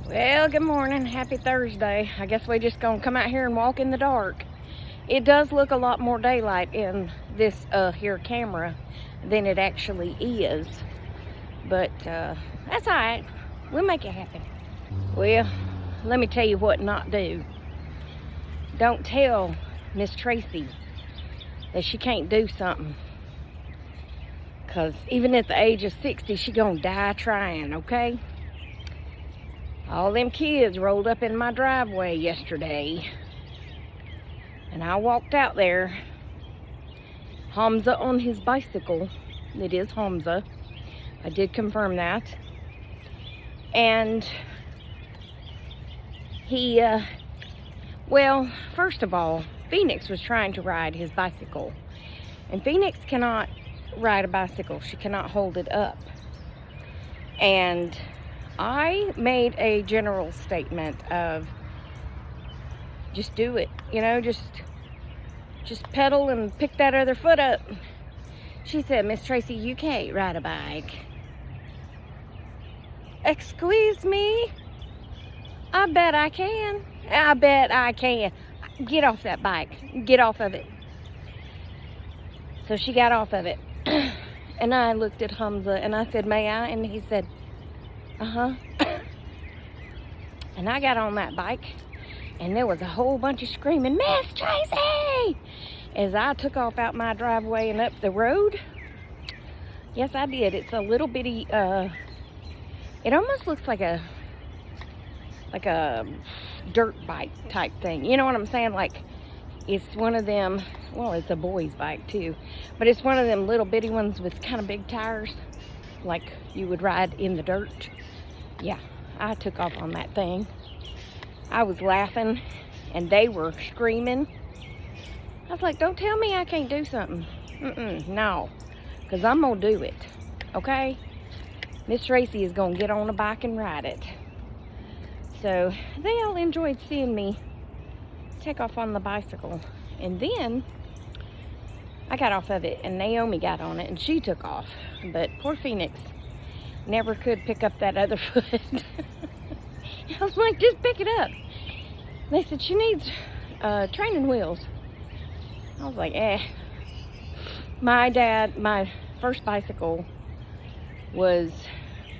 Well, good morning. Happy Thursday. I guess we just gonna come out here and walk in the dark. It does look a lot more daylight in this here camera than it actually is. But that's alright. We'll make it happen. Well, let me tell you what not do. Don't tell Miss Tracy that she can't do something. Cause even at the age of 60, she gonna die trying, okay? All them kids rolled up in my driveway yesterday. And I walked out there. Hamza on his bicycle. It is Hamza. I did confirm that. And he, well, first of all, Phoenix was trying to ride his bicycle. And Phoenix cannot ride a bicycle. She cannot hold it up. And I made a general statement of just do it, you know, just pedal and pick that other foot up. She said, Miss Tracy, you can't ride a bike. Excuse me? I bet I can. I bet I can. Get off that bike. Get off of it. So she got off of it. And I looked at Hamza and I said, may I? And he said, uh-huh. And I got on that bike and there was a whole bunch of screaming, Miss Tracy! As I took off out my driveway and up the road. Yes, I did. It's a little bitty, it almost looks like a dirt bike type thing. You know what I'm saying? Like, it's one of them, well, it's a boy's bike too, but it's one of them little bitty ones with kind of big tires, like you would ride in the dirt. Yeah, I took off on that thing. I was laughing and they were screaming. I was like, don't tell me I can't do something. No, because I'm going to do it, okay? Miss Tracy is going to get on a bike and ride it. So they all enjoyed seeing me take off on the bicycle. And then I got off of it and Naomi got on it and she took off. But poor Phoenix never could pick up that other foot. I was like, just pick it up. They said she needs training wheels. I was like, my first bicycle was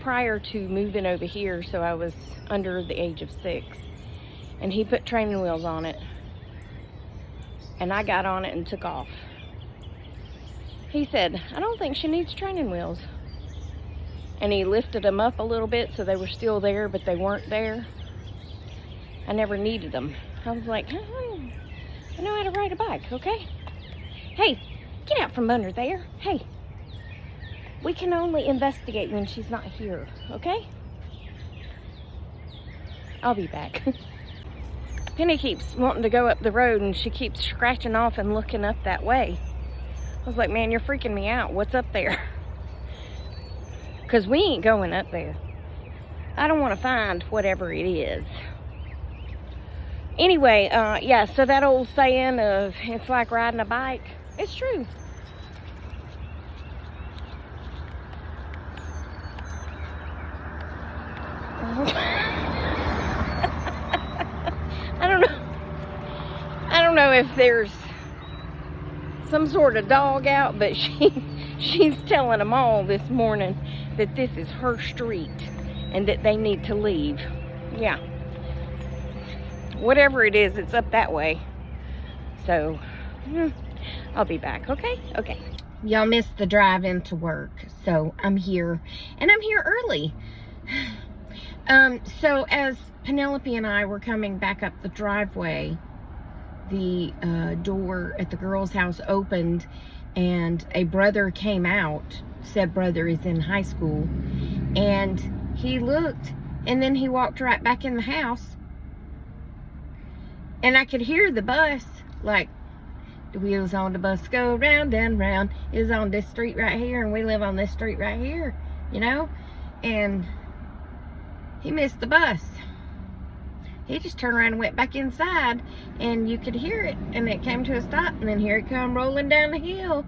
prior to moving over here, so I was under the age of 6. And he put training wheels on it. And I got on it and took off. He said, I don't think she needs training wheels. And he lifted them up a little bit so they were still there, but they weren't there. I never needed them. I was like, I know how to ride a bike, okay? Hey, get out from under there. Hey, we can only investigate when she's not here, okay? I'll be back. Penny keeps wanting to go up the road and she keeps scratching off and looking up that way. I was like, man, you're freaking me out. What's up there? Because we ain't going up there. I don't want to find whatever it is. Anyway, yeah, so that old saying of it's like riding a bike, it's true. I don't know if there's some sort of dog out, but she's telling them all this morning that this is her street and that they need to leave. Yeah. Whatever it is, it's up that way. So, I'll be back, okay? Okay. Y'all missed the drive into work, so I'm here. And I'm here early. So as Penelope and I were coming back up the driveway, the door at the girls' house opened and a brother came out. Said brother is in high school. And he looked and then he walked right back in the house. And I could hear the bus, like, the wheels on the bus go round and round. It's on this street right here, and we live on this street right here, you know? And he missed the bus. He just turned around and went back inside, and you could hear it, and it came to a stop, and then here it come rolling down the hill,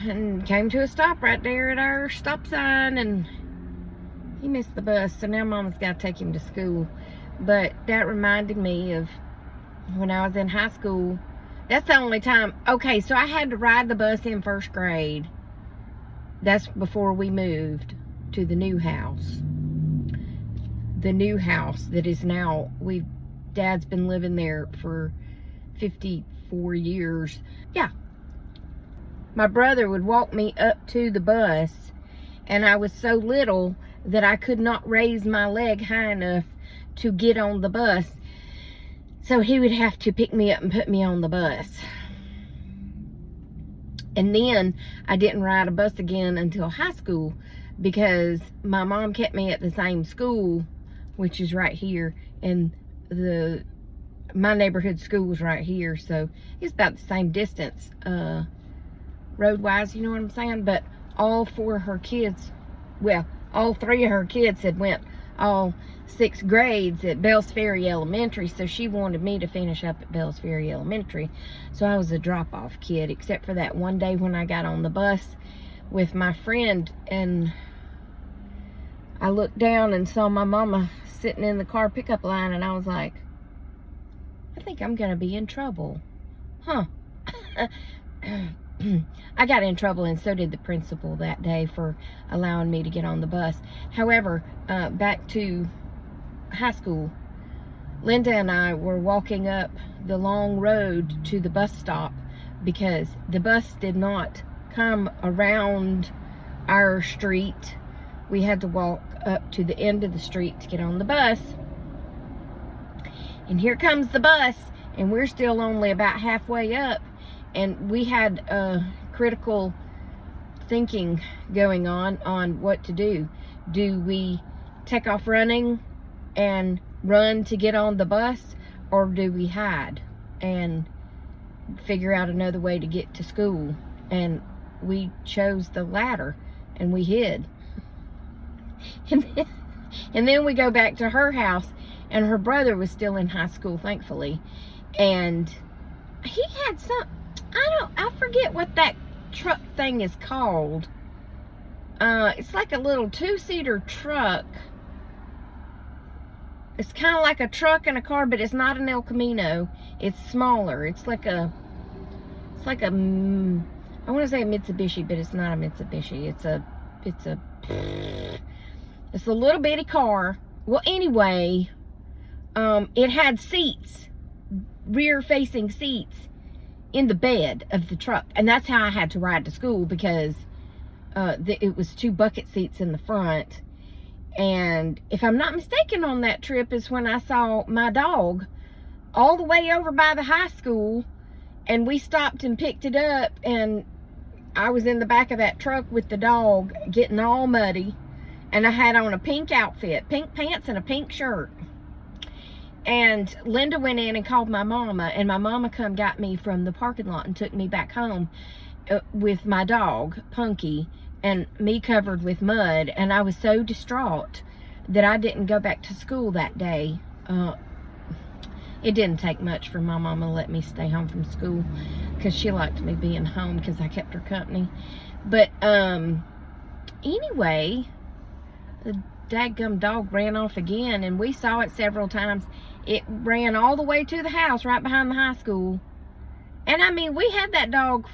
and came to a stop right there at our stop sign, and he missed the bus, so now Mama's got to take him to school. But that reminded me of when I was in high school. That's the only time. Okay, so I had to ride the bus in first grade. That's before we moved to the new house. The new house that is now, Dad's been living there for 54 years. Yeah. My brother would walk me up to the bus, and I was so little that I could not raise my leg high enough to get on the bus. So he would have to pick me up and put me on the bus. And then I didn't ride a bus again until high school, because my mom kept me at the same school, which is right here, and my neighborhood school was right here, so it's about the same distance road-wise, you know what I'm saying? But all 4 of her kids, well, all 3 of her kids had went all 6 grades at Bells Ferry Elementary, so she wanted me to finish up at Bells Ferry Elementary. So I was a drop-off kid, except for that one day when I got on the bus with my friend, and I looked down and saw my mama sitting in the car pickup line, and I was like, I think I'm gonna be in trouble. Huh. I got in trouble, and so did the principal that day for allowing me to get on the bus. However, back to high school, Linda and I were walking up the long road to the bus stop because the bus did not come around our street. We had to walk up to the end of the street to get on the bus. And here comes the bus, and we're still only about halfway up. And we had critical thinking going on what to do. Do we take off running and run to get on the bus, or do we hide and figure out another way to get to school? And we chose the latter, and we hid. And then we go back to her house, and her brother was still in high school, thankfully, and he had some, I forget what that truck thing is called. It's like a little 2-seater truck. It's kind of like a truck and a car, but it's not an El Camino. It's smaller. It's like a, I want to say a Mitsubishi, but it's not a Mitsubishi. It's a little bitty car. Well, anyway, it had seats, rear-facing seats in the bed of the truck, and that's how I had to ride to school, because it was 2 bucket seats in the front. And if I'm not mistaken, on that trip is when I saw my dog all the way over by the high school, and we stopped and picked it up, and I was in the back of that truck with the dog getting all muddy, and I had on a pink outfit, pink pants and a pink shirt. And Linda went in and called my mama, and my mama come got me from the parking lot and took me back home with my dog, Punky, and me covered with mud. And I was so distraught that I didn't go back to school that day. It didn't take much for my mama to let me stay home from school, because she liked me being home because I kept her company. But anyway, the dadgum dog ran off again, and we saw it several times. It ran all the way to the house right behind the high school. And I mean, we had that dog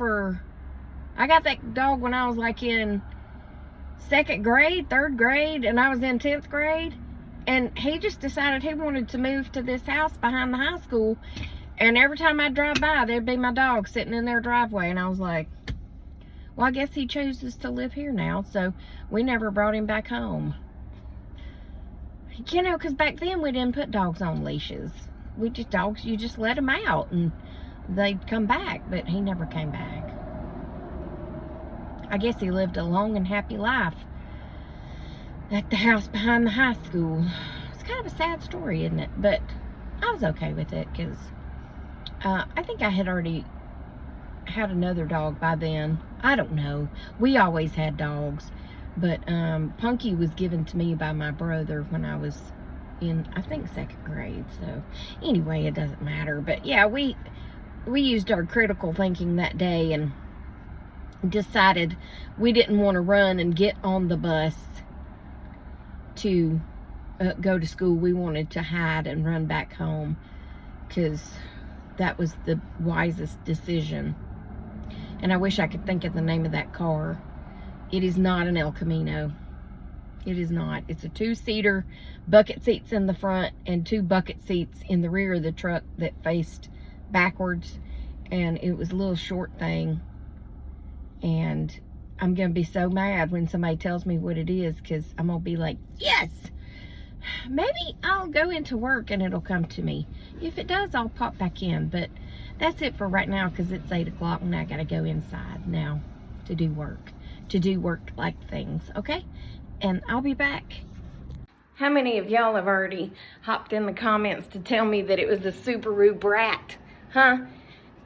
I got that dog when I was like in 2nd grade, 3rd grade, and I was in 10th grade. And he just decided he wanted to move to this house behind the high school. And every time I'd drive by, there'd be my dog sitting in their driveway. And I was like, well, I guess he chooses to live here now. So we never brought him back home. You know, because back then we didn't put dogs on leashes. You just let them out and they'd come back. But he never came back. I guess he lived a long and happy life at the house behind the high school. It's kind of a sad story, isn't it? But I was okay with it, because I think I had already had another dog by then. I don't know. We always had dogs. But Punky was given to me by my brother when I was in, I think, 2nd grade. So anyway, it doesn't matter. But yeah, we used our critical thinking that day and decided we didn't want to run and get on the bus to go to school. We wanted to hide and run back home because that was the wisest decision. And I wish I could think of the name of that car. It is not an El Camino. It is not. It's a 2-seater, bucket seats in the front and 2 bucket seats in the rear of the truck that faced backwards. And it was a little short thing. And I'm going to be so mad when somebody tells me what it is, because I'm going to be like, yes! Maybe I'll go into work and it'll come to me. If it does, I'll pop back in. But that's it for right now, because it's 8 o'clock and I got to go inside now to do work. To do work-like things, okay? And I'll be back. How many of y'all have already hopped in the comments to tell me that it was a Subaru Brat? Huh?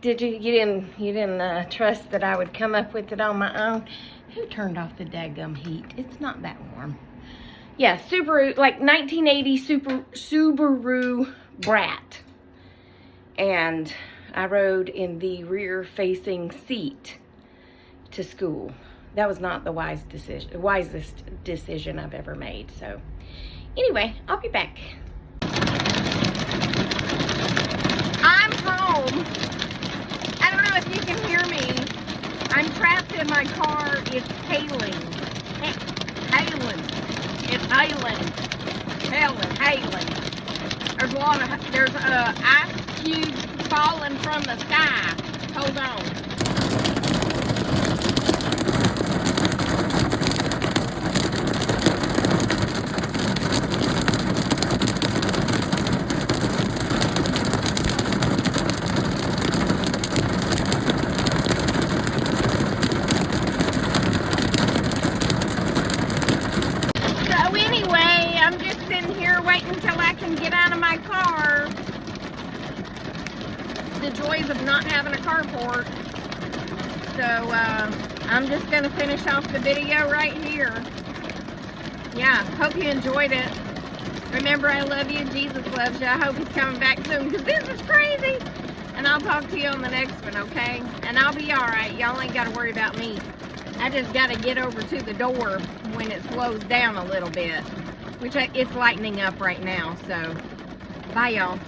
Did you didn't trust that I would come up with it on my own? Who turned off the daggum heat? It's not that warm. Yeah, Subaru, like 1980 Subaru Brat. And I rode in the rear-facing seat to school. That was not the wisest decision I've ever made. So, anyway, I'll be back. I'm home. I don't know if you can hear me. I'm trapped in my car. It's hailing. Hailing. It's hailing. Hailing. There's ice cubes falling from the sky. Hold on. The joys of not having a carport. So I'm just gonna finish off the video right here. Yeah, hope you enjoyed it. Remember, I love you. Jesus loves you. I hope he's coming back soon, because this is crazy. And I'll talk to you on the next one, okay? And I'll be all right. Y'all ain't got to worry about me. I just got to get over to the door when it slows down a little bit, which it's lightening up right now. So bye, y'all.